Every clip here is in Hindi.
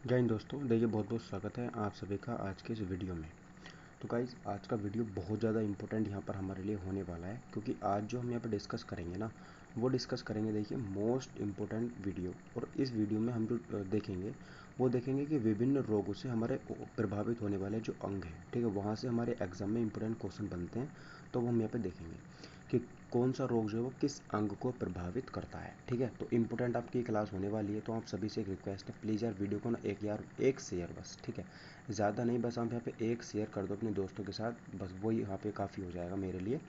जय हिंद दोस्तों, देखिए बहुत बहुत स्वागत है आप सभी का आज के इस वीडियो में। तो गाइज़ आज का वीडियो बहुत ज़्यादा इंपॉर्टेंट यहाँ पर हमारे लिए होने वाला है, क्योंकि आज जो हम यहाँ पर डिस्कस करेंगे ना, वो डिस्कस करेंगे देखिए मोस्ट इम्पोर्टेंट वीडियो। और इस वीडियो में हम जो देखेंगे वो देखेंगे कि विभिन्न रोगों से हमारे प्रभावित होने वाले जो अंग हैं, ठीक है, वहाँ से हमारे एग्जाम में इंपॉर्टेंट क्वेश्चन बनते हैं। तो वो हम यहाँ पे देखेंगे कि कौन सा रोग जो है वो किस अंग को प्रभावित करता है, ठीक है। तो इम्पोर्टेंट आपकी क्लास होने वाली है, तो आप सभी से एक रिक्वेस्ट है, प्लीज़ यार वीडियो को ना एक शेयर बस, ठीक है, ज़्यादा नहीं, बस आप यहाँ पे एक शेयर कर दो अपने दोस्तों के साथ, बस वही यहाँ पे काफ़ी हो जाएगा मेरे लिए,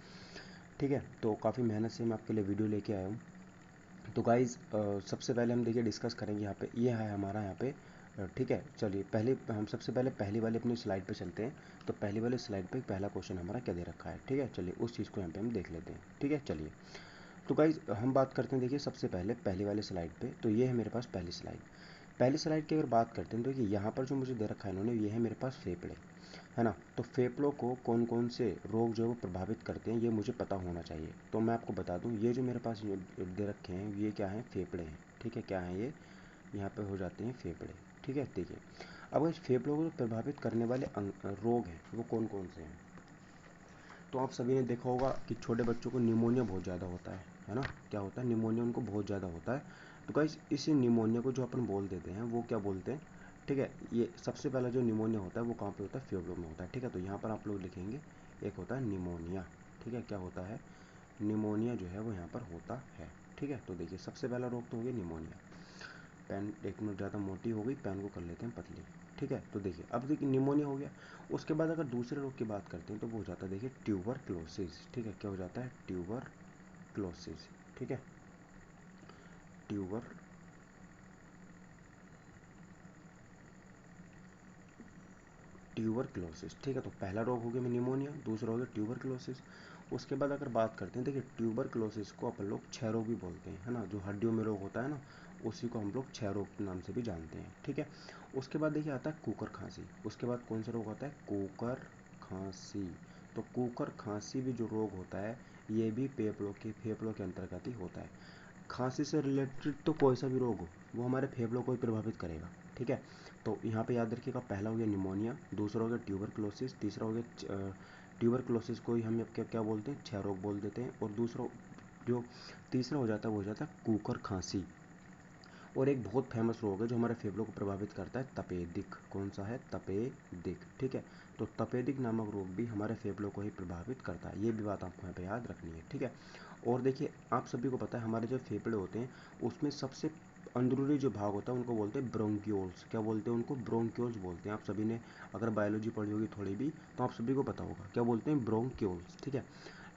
ठीक है। तो काफ़ी मेहनत से मैं आपके लिए वीडियो लेके आया हूँ। तो गाइज़ सबसे पहले हम देखिए डिस्कस करेंगे यहाँ पे, ये है हमारा यहाँ पे, ठीक है। चलिए पहले हम सबसे पहले पहली वाली अपनी स्लाइड पे चलते हैं। तो पहली वाली स्लाइड पे पहला क्वेश्चन हमारा क्या दे रखा है, ठीक है। चलिए उस चीज़ को यहाँ पे हम देख लेते हैं, ठीक है। चलिए तो गाइज हम बात करते हैं, देखिए सबसे पहले पहली वाली स्लाइड पे। तो ये है मेरे पास पहली स्लाइड। पहली स्लाइड की अगर बात करते हैं तो देखिए यहाँ पर जो मुझे दे रखा है इन्होंने, ये है मेरे पास फेफड़े, है ना। तो फेफड़ों को कौन कौन से रोग जो है वो प्रभावित करते हैं, ये मुझे पता होना चाहिए। तो मैं आपको बता दूं, ये जो मेरे पास ये दे रखे हैं, ये क्या है, फेफड़े हैं, ठीक है। क्या है ये, यहाँ पे हो जाते हैं फेफड़े, ठीक है। देखिए अब इस फेफड़ों को प्रभावित करने वाले रोग हैं वो कौन कौन से हैं। तो आप सभी ने देखा होगा कि छोटे बच्चों को निमोनिया बहुत ज़्यादा होता है ना। क्या होता है, निमोनिया उनको बहुत ज़्यादा होता है। तो गाइस इसी निमोनिया को जो अपन बोल देते हैं वो क्या बोलते हैं, ठीक है। ये सबसे पहला जो निमोनिया होता है वो कहाँ पे होता है, फेफड़ों में होता है, ठीक है। तो यहाँ पर आप लोग लिखेंगे, एक होता है निमोनिया, ठीक है। क्या होता है, निमोनिया जो है वो यहाँ पर होता है, ठीक है। तो देखिए सबसे पहला रोग तो हो गया निमोनिया। पेन एक मिनट ज़्यादा मोटी हो गई, पेन को कर लेते हैं पतली, ठीक है। तो देखिए अब देखिए निमोनिया हो गया। उसके बाद अगर दूसरे रोग की बात करते हैं तो वो हो जाता है देखिए ट्यूबरक्लोसिस, ठीक है। क्या हो जाता है, ट्यूबरक्लोसिस, ठीक है। ट्यूबर ट्यूबरक्लोसिस, ठीक है। तो पहला रोग हो गया निमोनिया, दूसरा हो गया ट्यूबरक्लोसिस। उसके बाद अगर बात करते हैं, देखिए ट्यूबरक्लोसिस को अपन लोग क्षय रोग भी बोलते हैं, है ना। जो हड्डियों में रोग होता है ना, उसी को हम लोग क्षय रोग के नाम से भी जानते हैं, ठीक है। उसके बाद देखिए आता है कुकर खांसी। उसके बाद कौन सा रोग आता है, कुकर खांसी। तो कुकर खांसी भी जो रोग होता है, ये भी फेफड़ों के अंतर्गत ही होता है। खांसी से रिलेटेड तो कोई सा भी रोग हो, वो हमारे फेफड़ों को ही प्रभावित करेगा, ठीक है। तो यहाँ पे याद रखिएगा, पहला हो गया निमोनिया, दूसरा हो गया ट्यूबरक्लोसिस, तीसरा हो गया ट्यूबरक्लोसिस को ही हम क्या क्या बोलते हैं, क्षय रोग बोल देते हैं। और दूसरा जो तीसरा हो जाता है वो हो जाता है कुकर खांसी। और एक बहुत फेमस रोग है जो हमारे फेफड़ों को प्रभावित करता है, तपेदिक। कौन सा है, तपेदिक, ठीक है। तो तपेदिक नामक रोग भी हमारे फेफड़ों को ही प्रभावित करता है, ये भी बात आपको यहाँ पे याद रखनी है, ठीक है। और देखिए आप सभी को पता है हमारे जो फेफड़े होते हैं उसमें सबसे अंदरूनी जो भाग होता है उनको बोलते हैं ब्रोंक्यूल्स। क्या बोलते हैं उनको, ब्रोंक्यूल्स बोलते हैं। आप सभी ने अगर बायोलॉजी पढ़ी होगी थोड़ी भी, तो आप सभी को पता होगा क्या बोलते हैं, ब्रोंक्यूल्स, ठीक है।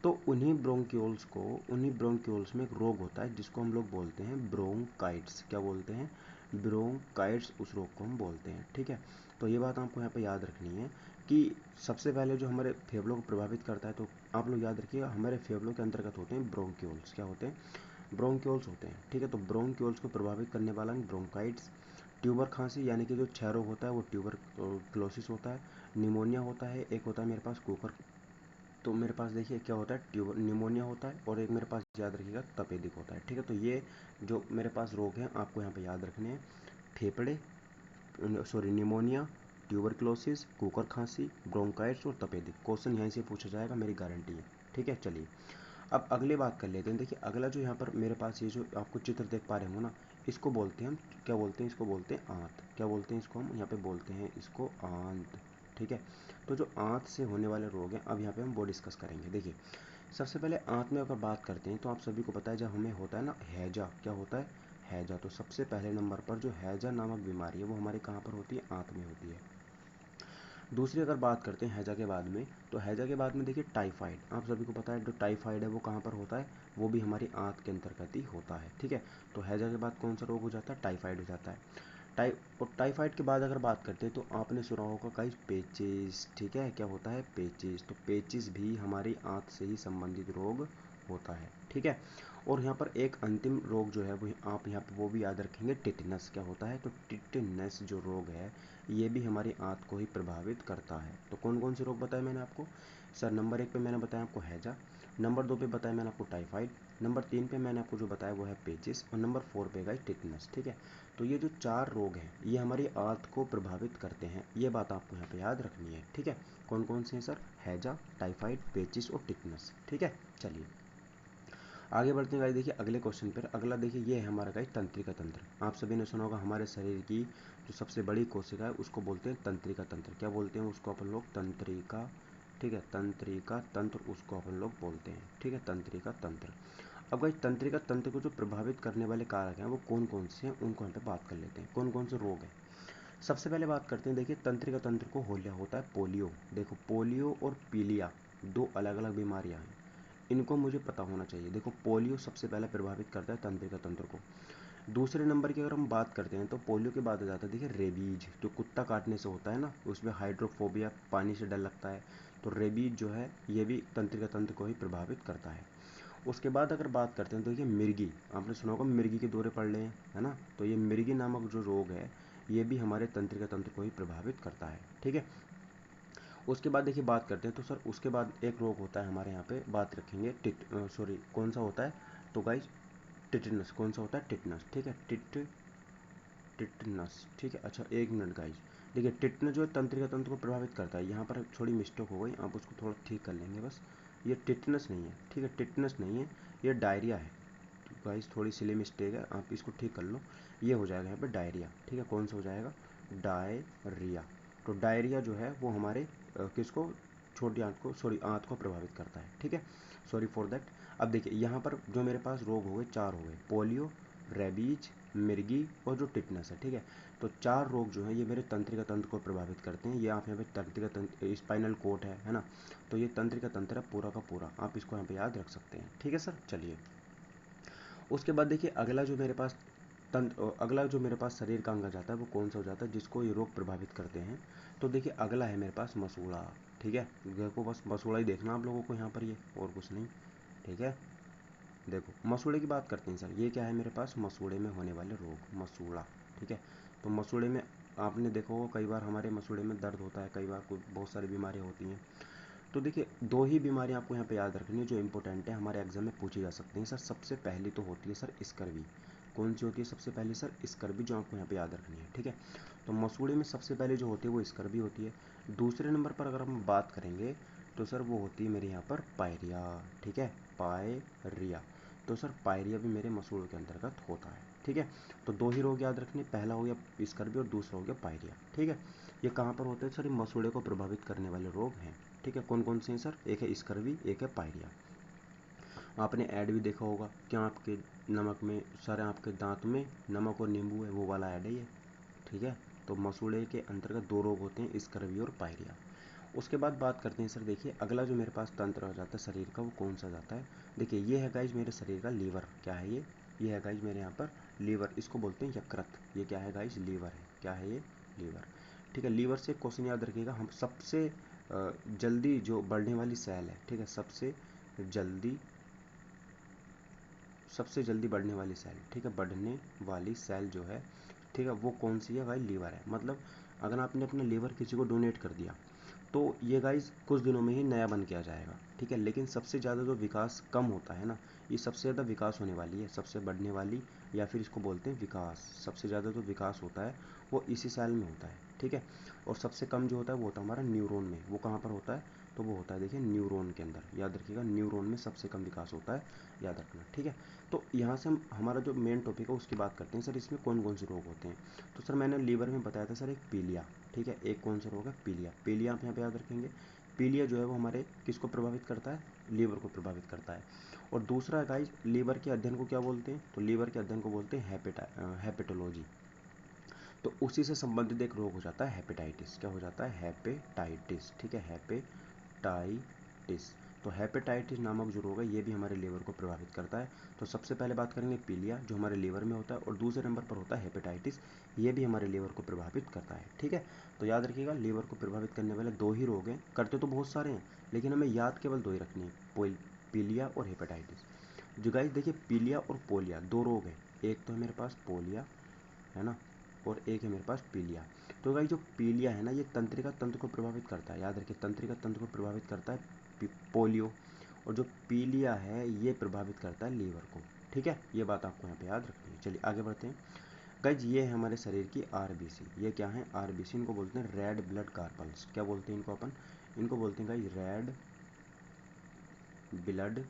तो उन्हीं ब्रोंक्यूल्स में एक रोग होता है जिसको हम लोग बोलते हैं ब्रोंकाइट्स। क्या बोलते हैं, ब्रोंकाइट्स, उस रोग को हम बोलते हैं, ठीक है। तो ये बात आपको यहाँ पे याद रखनी है कि सबसे पहले जो हमारे फेफड़ों को प्रभावित करता है, तो आप लोग याद रखिएगा हमारे फेफड़ों के अंतर्गत होते हैं ब्रोंक्यूल्स। क्या होते हैं, ब्रोंक्यूल्स होते हैं, ठीक है। तो ब्रोंक्यूल्स को प्रभावित करने वाला ब्रोंकाइट्स। ट्यूबर खांसी यानी कि जो क्षय रोग होता है वो ट्यूबर क्लोसिस होता है। निमोनिया होता है, एक होता है मेरे पास कुकर। तो मेरे पास देखिए क्या होता है, ट्यूबर निमोनिया होता है, और एक मेरे पास याद रखिएगा तपेदिक होता है, ठीक है। तो ये जो मेरे पास रोग हैं आपको यहाँ पे याद रखने हैं, फेफड़े, सॉरी निमोनिया, ट्यूबरक्लोसिस, कुकर खांसी, ब्रोंकाइट्स और तपेदिक। क्वेश्चन यहीं से पूछा जाएगा, मेरी गारंटी है, ठीक है। चलिए अब अगले बात कर लेते हैं। देखिए अगला जो यहाँ पर मेरे पास ये जो आपको चित्र देख पा रहे हो ना, इसको बोलते हैं हम, क्या बोलते हैं, इसको बोलते हैं आंत। क्या बोलते हैं इसको, हम यहाँ पे बोलते हैं इसको आंत, ठीक है। तो जो आंत से होने वाले रोग हैं अब यहाँ पे हम वो डिस्कस करेंगे। देखिए सबसे पहले आंत में अगर बात करते हैं तो आप सभी को पता है जब हमें होता है ना हैजा, क्या होता है, हैजा। तो सबसे पहले नंबर पर जो हैजा नामक बीमारी है वो हमारे कहाँ पर होती है, आंत में होती है। दूसरी अगर बात करते हैं हैजा के बाद में, तो हैजा के बाद में देखिए टाइफाइड। आप सभी को पता है जो टाइफाइड है वो कहाँ पर होता है, वो भी हमारी आंत के अंतर्गत ही होता है, ठीक है। तो हैजा के बाद कौन सा रोग हो जाता है, टाइफाइड हो जाता है। टाइफाइड के बाद अगर बात करते हैं तो आपने सुना होगा कई पेचिस, ठीक है। क्या होता है, पेचिस। तो पेचिस भी हमारी आंत से ही संबंधित रोग होता है, ठीक है। और यहाँ पर एक अंतिम रोग जो है वो आप यहाँ पर वो भी याद रखेंगे, टिटनस। क्या होता है, तो टिटनस जो रोग है ये भी हमारी आंत को ही प्रभावित करता है। तो कौन कौन से रोग बताए मैंने आपको, सर नंबर 1 पे मैंने बताया आपको हैजा, नंबर 2 पे बताया मैंने आपको टाइफाइड, नंबर 3 पे मैंने आपको जो बताया वो है पेचिस, और नंबर 4 पे गाइस टिटनस। ठीक है, तो ये जो 4 रोग हैं ये हमारी आंत को प्रभावित करते हैं, ये बात आपको यहाँ पे याद रखनी है। ठीक है, कौन कौन से हैं सर? हैजा, टाइफाइड, पेचिस और टिटनस। ठीक है, चलिए आगे बढ़ते हैं गाइस। देखिए अगले क्वेश्चन पर, अगला देखिए ये है हमारा गाइस तंत्रिका तंत्र। आप सभी ने सुना होगा हमारे शरीर की जो सबसे बड़ी कोशिका है उसको बोलते हैं तंत्रिका तंत्र। क्या बोलते हैं उसको अपन लोग? तंत्रिका। ठीक है, तंत्रिका तंत्र उसको अपन लोग बोलते हैं। ठीक है, तंत्रिका तंत्र। अब गाइस तंत्रिका तंत्र को जो प्रभावित करने वाले कारक हैं वो कौन कौन से हैं उनको हम पे बात कर लेते हैं। कौन कौन से रोग हैं? सबसे पहले बात करते हैं, देखिए तंत्रिका तंत्र को होता है पोलियो। देखो पोलियो और पीलिया दो अलग अलग बीमारियां हैं, इनको मुझे पता होना चाहिए। देखो पोलियो सबसे पहले प्रभावित करता है तंत्रिका तंत्र को। दूसरे नंबर की अगर हम बात करते हैं तो पोलियो के बाद आ जाता है देखिए रेबीज, जो कुत्ता काटने से होता है ना, उसमें हाइड्रोफोबिया, पानी से डर लगता है, तो रेबीज जो है ये भी तंत्रिका तंत्र को ही प्रभावित करता है। उसके बाद अगर बात करते हैं तो ये मिर्गी, आपने सुना होगा मिर्गी के दौरे पड़ रहे हैं, है ना, तो ये मिर्गी नामक जो रोग है ये भी हमारे तंत्रिका तंत्र को ही प्रभावित करता है। ठीक है, उसके बाद देखिए बात करते हैं तो सर उसके बाद एक रोग होता है हमारे यहाँ पे, बात रखेंगे सॉरी कौन सा होता है? तो गाइज टिटनस। कौन सा होता है? टिटनस। ठीक है, टिटनस। ठीक है, अच्छा एक मिनट गाइज, देखिए टिटनस जो है तंत्रिका तंत्र को प्रभावित करता है, यहाँ पर थोड़ी मिस्टेक हो गई, आप उसको थोड़ा ठीक कर लेंगे बस। ये टिटनस नहीं है, ठीक है, टिटनस नहीं है, ये डायरिया है। गाइस थोड़ी सिली मिस्टेक है, आप इसको ठीक कर लो, ये हो जाएगा यहाँ पे डायरिया। ठीक है, कौन सा हो जाएगा? डायरिया। तो डायरिया जो है वो हमारे किसको? छोटी आंत को, सॉरी आंत को प्रभावित करता है। ठीक है, सॉरी फॉर दैट। अब देखिए यहाँ पर जो मेरे पास रोग हो गए 4 हो गए, पोलियो, रेबीज, मिर्गी और जो टिटनस है। ठीक है, तो 4 रोग जो है ये मेरे तंत्रिका तंत्र को प्रभावित करते हैं। ये आप यहाँ पे तंत्रिका तंत्र, स्पाइनल कोड है ना, तो ये तंत्रिका तंत्र है पूरा का पूरा, आप इसको यहाँ पे याद रख सकते हैं। ठीक है सर, चलिए उसके बाद देखिए अगला जो मेरे पास अगला जो मेरे पास शरीर का अंग आ जाता है वो कौन सा हो जाता है जिसको ये रोग प्रभावित करते हैं? तो देखिए अगला है मेरे पास मसूड़ा। ठीक है, देखो बस मसूड़ा ही देखना आप लोगों को यहाँ पर, ये और कुछ नहीं। ठीक है, देखो मसूड़े की बात करते हैं सर, ये क्या है मेरे पास? मसूड़े में होने वाले रोग, मसूड़ा। ठीक है, तो मसूड़े में आपने देखा होगा कई बार हमारे मसूड़े में दर्द होता है, कई बार कोई बहुत सारी बीमारियाँ होती हैं। तो देखिए 2 ही बीमारियाँ आपको यहाँ पे याद रखनी है जो इंपॉर्टेंट है, हमारे एग्जाम में पूछी जा सकती हैं सर। सबसे पहली तो होती है सर स्कर्वी। कौन सी होती है सबसे पहले? सर स्कर्वी, जो आपको यहाँ पे याद रखनी है। ठीक है, तो मसूड़े में सबसे पहले जो होती है वो स्कर्वी होती है। दूसरे नंबर पर अगर हम बात करेंगे तो सर वो होती है मेरे यहाँ पर पायरिया। ठीक है, पायरिया। तो सर पायरिया भी मेरे मसूड़ों के अंतर्गत होता है। ठीक है, तो 2 ही रोग याद रखने, पहला हो गया स्कर्वी और दूसरा हो गया पायरिया। ठीक है, ये कहाँ पर होते हैं सर? ये मसूड़े को प्रभावित करने वाले रोग हैं। ठीक है, कौन कौन से हैं सर? एक है स्कर्वी, एक है पायरिया। आपने ऐड भी देखा होगा क्या आपके नमक में, सर आपके दांत में नमक और नींबू है, वो वाला ऐड है ये। ठीक है, तो मसूड़े के अंतर्गत 2 रोग होते हैं, स्कर्वी और पायरिया। उसके बाद बात करते हैं सर, देखिए अगला जो मेरे पास तंत्र आ जाता है शरीर का वो कौन सा जाता है? देखिए ये है गाइज मेरे शरीर का लीवर। क्या है ये है गाइज मेरे यहाँ पर लीवर, इसको बोलते हैं यकृत। ये क्या है गाइज? लीवर है। क्या है ये? लीवर। ठीक है, लीवर से क्वेश्चन याद रखिएगा, हम सबसे जल्दी जो बढ़ने वाली सेल है, ठीक है, जल्दी सबसे जल्दी बढ़ने वाली सेल, ठीक है, बढ़ने वाली सेल जो है, ठीक है, वो कौन सी है भाई? लीवर है। मतलब अगर आपने अपना लीवर किसी को डोनेट कर दिया तो ये गाइज कुछ दिनों में ही नया बन के आ जाएगा। ठीक है, लेकिन सबसे ज़्यादा जो विकास कम होता है ना, ये सबसे ज़्यादा विकास होने वाली है, सबसे बढ़ने वाली, या फिर इसको बोलते हैं विकास। सबसे ज़्यादा जो विकास होता है वो इसी सेल में होता है। ठीक है, और सबसे कम जो होता है वो होता है हमारा न्यूरॉन में। वो कहाँ पर होता है? तो वो होता है देखिए न्यूरॉन के अंदर, याद रखिएगा न्यूरॉन में सबसे कम विकास होता है, याद रखना। ठीक है, तो यहाँ से हम हमारा जो मेन टॉपिक है उसकी बात करते हैं। सर इसमें कौन कौन से रोग होते हैं? तो सर मैंने लीवर में बताया था सर, एक पीलिया। ठीक है, एक कौन सा रोग है? पीलिया। पीलिया आप यहाँ पे याद रखेंगे। पीलिया जो है वो हमारे किसको प्रभावित करता है? लीवर को प्रभावित करता है। और दूसरा गाइस, लीवर के अध्ययन को क्या बोलते हैं? तो लीवर के अध्ययन को बोलते हैं हेपेटोलॉजी। तो उसी से संबंधित एक रोग हो जाता है हेपेटाइटिस। क्या हो जाता है? हेपेटाइटिस। ठीक है, हेपेटाइटिस। तो हेपेटाइटिस नामक जो रोग है ये भी हमारे लीवर को प्रभावित करता है। तो सबसे पहले बात करेंगे पीलिया, जो हमारे लीवर में होता है, और दूसरे नंबर पर होता है हेपेटाइटिस, ये भी हमारे लीवर को प्रभावित करता है। ठीक है, तो याद रखिएगा लीवर को प्रभावित करने वाले 2 ही रोग हैं, करते तो बहुत सारे हैं लेकिन हमें याद केवल 2 ही रखनी है, पीलिया और हेपेटाइटिस। जो गाइस देखिए पीलिया और पोलिया 2 रोग हैं, एक तो है मेरे पास पोलिया, है ना, और एक है मेरे पास पीलिया। तो गाइस जो पीलिया है ना, ये तंत्रिका तंत्र को प्रभावित करता है, याद रखिए तंत्रिका तंत्र को प्रभावित करता है पोलियो। और जो पीलिया है ये प्रभावित करता है लीवर को। ठीक है, ये बात आपको यहाँ पे याद रखनी है। चलिए आगे बढ़ते हैं। गाइज ये है हमारे शरीर की आरबीसी। ये क्या है? आरबीसी। इनको बोलते हैं रेड ब्लड कार्पल्स। क्या बोलते हैं इनको अपन? इनको बोलते हैं गाइज रेड ब्लड,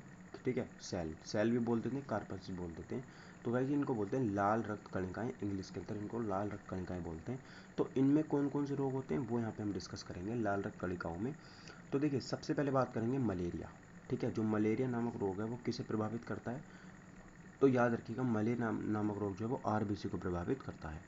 ठीक है, सेल। सेल भी बोल देते हैं, कार्पल्स भी बोल देते हैं। तो गाइज इनको बोलते हैं लाल रक्त कणिकाएं, इंग्लिश के अंदर इनको लाल रक्त कणिकाएं बोलते हैं। तो इनमें कौन कौन से रोग होते हैं वो यहाँ पे हम डिस्कस करेंगे लाल रक्त कणिकाओं में। तो देखिए सबसे पहले बात करेंगे मलेरिया। ठीक है, जो मलेरिया नामक रोग है वो किसे प्रभावित करता है? तो याद रखिएगा मलेरिया नामक रोग जो है वो आरबीसी को प्रभावित करता है।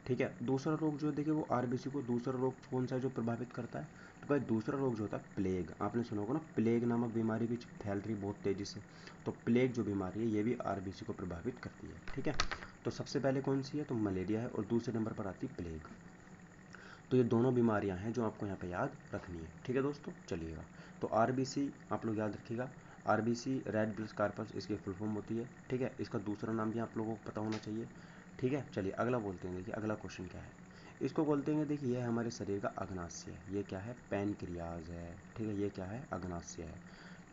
ठीक है, दूसरा रोग जो है देखिए वो आरबीसी को, दूसरा रोग कौन सा है जो प्रभावित करता है? तो भाई दूसरा रोग जो होता है प्लेग। आपने सुना होगा ना, प्लेग नामक बीमारी भी फैल रही बहुत तेजी से। तो प्लेग जो बीमारी है ये भी आरबीसी को प्रभावित करती है। ठीक है, तो सबसे पहले कौन सी है? तो मलेरिया है, और दूसरे नंबर पर आती है प्लेग। तो ये दोनों बीमारियां हैं जो आपको यहाँ पे याद रखनी है। ठीक है दोस्तों, चलिएगा। तो आरबीसी आप लोग याद रखिएगा, आरबीसी रेड ब्लड कार्पस इसकी फुल फॉर्म होती है। ठीक है, इसका दूसरा नाम भी आप लोगों को पता होना चाहिए। ठीक है, चलिए अगला बोलते हैं। देखिए अगला क्वेश्चन क्या है, इसको बोलते हैं, देखिए यह हमारे शरीर का अग्नाशय है। ये क्या है? पैनक्रियाज है। ठीक है, ये क्या है? अग्नाशय है।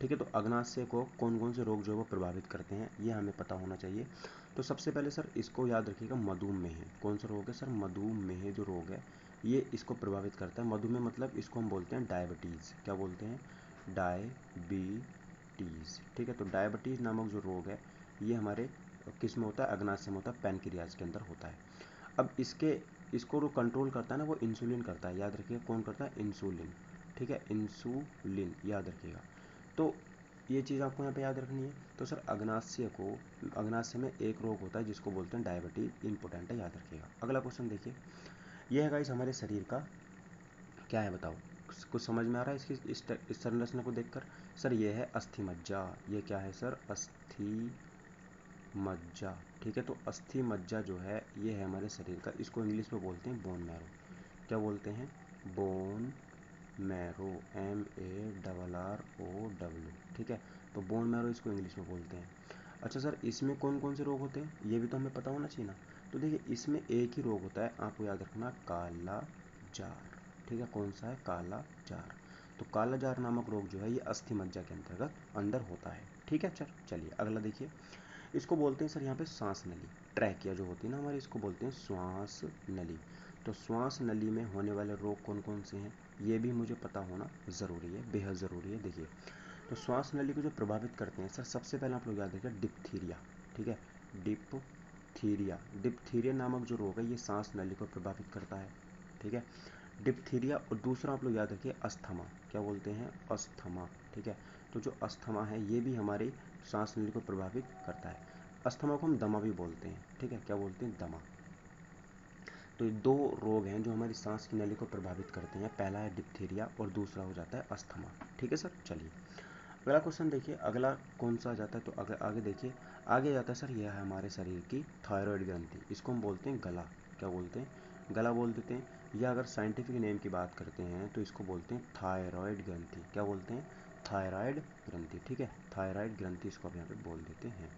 ठीक है, तो अग्नाशय को कौन कौन से रोग जो है वो प्रभावित करते हैं ये हमें पता होना चाहिए। तो सबसे पहले सर इसको याद रखिएगा, मधुमेह। कौन सा रोग है सर? मधुमेह जो रोग है ये इसको प्रभावित करता है। मधुमेह मतलब इसको हम बोलते हैं डायबिटीज़। क्या बोलते हैं? डायबिटीज़। ठीक है, तो डायबिटीज़ नामक जो रोग है ये हमारे किस में होता है? अग्नाशय में होता है, पैनक्रियाज के अंदर होता है। अब इसको जो कंट्रोल करता है ना वो इंसुलिन करता है। याद रखिएगा कौन करता है? इंसुलिन। ठीक है, इंसुलिन याद रखिएगा। तो ये चीज़ आपको यहाँ पे याद रखनी है। तो सर अग्नाशय में एक रोग होता है जिसको बोलते हैं डायबिटीज इम्पोर्टेंट है, याद रखिएगा। अगला क्वेश्चन देखिए, यह है गाइस हमारे शरीर का क्या है बताओ? कुछ समझ में आ रहा है इसकी इस संरचना को देखकर? सर ये है अस्थि मज्जा। ये क्या है सर? अस्थि मज्जा। ठीक है, तो अस्थि मज्जा जो है ये है हमारे शरीर का, इसको इंग्लिश में बोलते हैं बोन मैरो। क्या बोलते हैं? Bone marrow, MARROW। ठीक है, तो बोन मैरो इसको इंग्लिश में बोलते हैं। अच्छा सर इसमें कौन कौन से रोग होते हैं ये भी तो हमें पता होना चाहिए ना। तो देखिए इसमें एक ही रोग होता है, आपको याद रखना, काला जार। ठीक है, कौन सा है? काला जार। तो काला जार नामक रोग जो है ये अस्थि मज्जा के अंतर्गत अंदर होता है। ठीक है, चलिए अगला देखिए, इसको बोलते हैं सर यहाँ पे सांस नली। ट्रैकिया जो होती है ना हमारी, इसको बोलते हैं श्वास नली। तो श्वास नली में होने वाले रोग कौन कौन से हैं ये भी मुझे पता होना ज़रूरी है, बेहद ज़रूरी है। देखिए तो श्वास नली को जो प्रभावित करते हैं सर, सबसे पहले आप लोग याद रखिए डिप्थीरिया। ठीक है, डिप्थीरिया। डिप्थीरिया नामक जो रोग है ये सांस नली को प्रभावित करता है। ठीक है, डिप्थीरिया। और दूसरा आप लोग याद रखिए अस्थमा। क्या बोलते हैं? अस्थमा। ठीक है, तो जो अस्थमा है ये भी हमारी सांस नली को प्रभावित करता है। अस्थमा को हम दमा भी बोलते हैं। ठीक है, क्या बोलते हैं? दमा। तो ये दो रोग हैं जो हमारी सांस की नली को प्रभावित करते हैं। पहला है डिप्थीरिया और दूसरा हो जाता है अस्थमा। ठीक है सर, चलिए अगला क्वेश्चन देखिए, अगला कौन सा आ जाता है? तो आगे देखिए, आगे जाता है सर यह है हमारे शरीर की थायराइड ग्रंथि। इसको हम बोलते हैं गला। क्या बोलते हैं? गला बोल देते हैं। या अगर साइंटिफिक नेम की बात करते हैं तो इसको बोलते हैं थायराइड ग्रंथि। क्या बोलते हैं? थायराइड ग्रंथि। ठीक है, थायराइड ग्रंथि इसको आप यहाँ पे बोल देते हैं।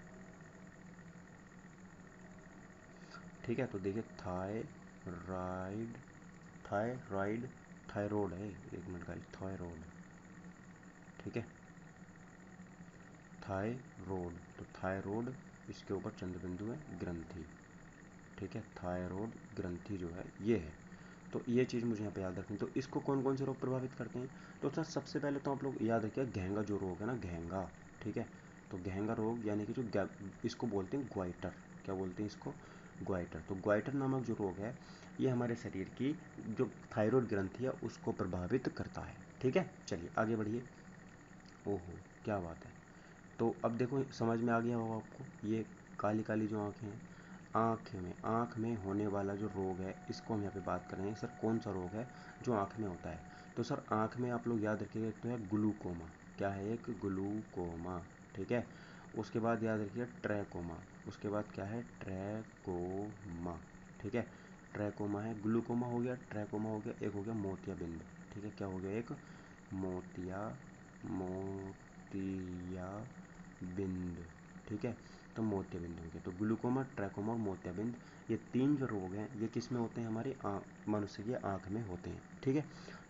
ठीक है, तो देखिए थायराइड, थायराइड, थायरॉयड है, एक मिनट का, थायरॉयड। ठीक है, थायरॉयड, तो थायरॉयड इसके ऊपर चंद्रबिंदु है, ग्रंथि। ठीक है, थायरॉयड ग्रंथि जो है ये है। तो ये चीज़ मुझे यहाँ पे याद रखनी। तो इसको कौन कौन से रोग प्रभावित करते हैं? तो सर सबसे पहले तो आप लोग याद रखिए घेंगा जो रोग है ना, घेंगा। ठीक है, तो घेंगा रोग यानी कि जो इसको बोलते हैं ग्वाइटर। क्या बोलते हैं इसको? ग्वाइटर। तो ग्वाइटर नामक जो रोग है ये हमारे शरीर की जो थायरॉयड ग्रंथि है उसको प्रभावित करता है। ठीक है, चलिए आगे बढ़िए। ओहो क्या बात है। तो अब देखो समझ में आ गया होगा आपको, ये काली काली जो आँखें हैं, आँख में होने वाला जो रोग है इसको हम यहाँ पे बात कर रहे हैं। सर कौन सा रोग है जो आँख में होता है? तो सर आँख में आप लोग याद रखिएगा, एक तो है ग्लूकोमा। क्या है? एक ग्लूकोमा। ठीक है, उसके बाद याद रखिएगा ट्रैकोमा। उसके बाद क्या है? ट्रैकोमा। ठीक है, ट्रैकोमा है, ग्लूकोमा हो गया, ट्रैकोमा हो गया, एक हो गया मोतियाबिंद। ठीक है, क्या हो गया? एक मोतिया बिंद। ठीक है, तो मोतियाबिंद हो गया। तो ग्लूकोमा, ट्रैकोमा और मोतियाबिंद, ये 3 जो रोग हैं ये किस में होते हैं, हमारे मनुष्य की आँख में होते हैं। ठीक है,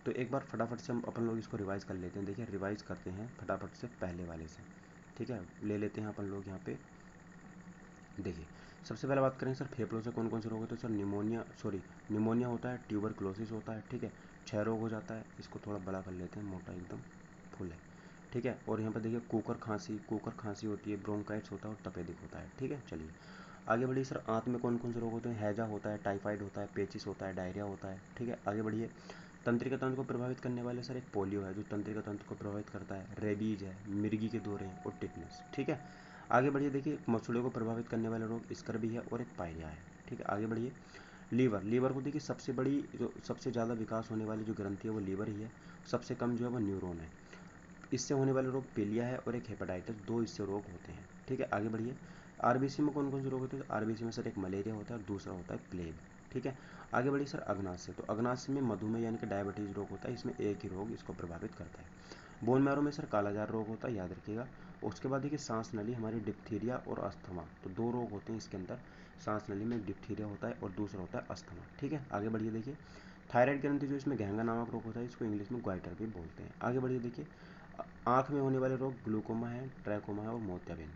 तो एक बार फटाफट से हम अपन लोग इसको रिवाइज कर लेते हैं। देखिए रिवाइज करते हैं फटाफट से पहले वाले से। ठीक है, ले लेते हैं अपन लोग यहाँ पे। देखिए सबसे पहले बात करें सर फेफड़ों से कौन कौन से रोग होते हैं। सर निमोनिया होता है, ट्यूबरक्लोसिस होता है। ठीक है, 6 रोग हो जाता है। इसको थोड़ा बड़ा कर लेते हैं, मोटा एकदम फुल है। ठीक है, और यहाँ पर देखिए कुकर खांसी होती है, ब्रोंकाइट्स होता है और तपेदिक होता है। ठीक है, चलिए आगे बढ़िए। सर आंत में कौन कौन से रोग होते हैं। हैजा होता है, टाइफाइड होता है, पेचिस होता है, डायरिया होता है। ठीक है, आगे बढ़िए। तंत्रिका तंत्र को प्रभावित करने वाले सर एक पोलियो है जो तंत्रिका तंत्र को प्रभावित करता है, रेबीज है, मिर्गी के दौरे हैं और टिटनेस। ठीक है, आगे बढ़िए। देखिए मसूड़े को प्रभावित करने वाले रोग स्कर्वी है और एक पायरिया है। ठीक है, आगे बढ़िए। लीवर को देखिए सबसे बड़ी जो सबसे ज़्यादा विकास होने वाली जो ग्रंथि है वो लीवर ही है। सबसे कम जो है वो न्यूरॉन है। इससे होने वाले रोग पीलिया है और एक हेपेटाइटिस, 2 इससे रोग होते हैं। ठीक है, आगे बढ़िए। आरबीसी में कौन कौन से रोग होते हैं। आरबीसी में सर एक मलेरिया होता है और दूसरा होता है प्लेग। ठीक है, आगे बढ़िए सर अग्नाशय। तो अग्नाशय में मधुमेह यानी कि डायबिटीज रोग होता है। इसमें एक ही रोग इसको प्रभावित करता है। बोन मैरो में सर कालाजार रोग होता है, याद रखिएगा। उसके बाद देखिए सांस नली, हमारी डिप्थीरिया और अस्थमा, तो 2 रोग होते हैं इसके अंदर। सांस नली में डिप्थीरिया होता है और दूसरा होता है अस्थमा। ठीक है, आगे बढ़िए। देखिए थायराइड ग्रंथि जो इसमें घेंगा नामक रोग होता है, इसको इंग्लिश में ग्वाइटर भी बोलते हैं। आगे बढ़िए। देखिए आँख में होने वाले रोग ग्लूकोमा है, ट्रैकोमा है और मोतियाबिंद।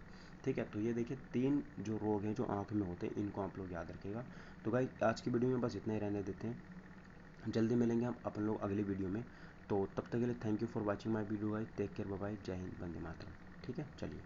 ठीक है, तो ये देखिए 3 जो रोग हैं जो आँख में होते हैं, इनको आप लोग याद रखिएगा। तो गाइस आज की वीडियो में बस इतना ही रहने देते हैं। जल्दी मिलेंगे हम अपन लोग अगली वीडियो में। तो तब तक के लिए thank you for watching my video guys. Take care, bye bye, जय हिंद, वंदे मातरम। ठीक है, चलिए।